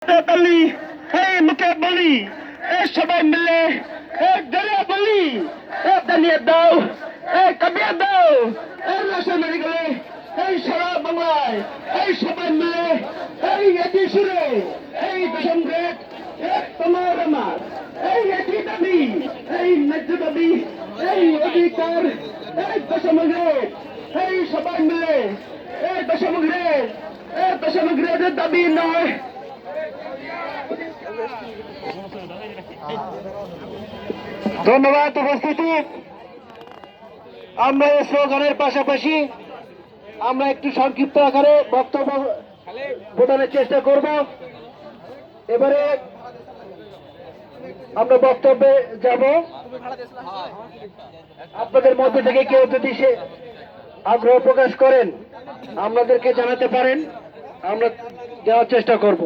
বলি এই মুখে বলি এই সবাই মিলে এই দরিয়া বলি এই দানিয়ে দাও এই কাবিয়া দাও এই লাশা মেরে গেলে এই সারা বাংলায় এই সবাই মিলে এই একই সুরে এই দশম গ্রেড এক তোমার আমার এই একই দাবি এই ন্যায্য দাবি এই অধিকার এই দশম গ্রেড এই সবাই মিলে এই দশম গ্রেডের দাবি নয়। ধন্যবাদ উপস্থিতি। আমরা এই স্লোগানের পাশাপাশি আমরা একটু সংক্ষিপ্ত আকারে বক্তব্য প্রদানের চেষ্টা করব। এবারে আমরা বক্তব্যে যাব। আপনাদের মধ্যে থেকে কেউ যদি সে আগ্রহ প্রকাশ করেন আমাদেরকে জানাতে পারেন, আমরা দেওয়ার চেষ্টা করব।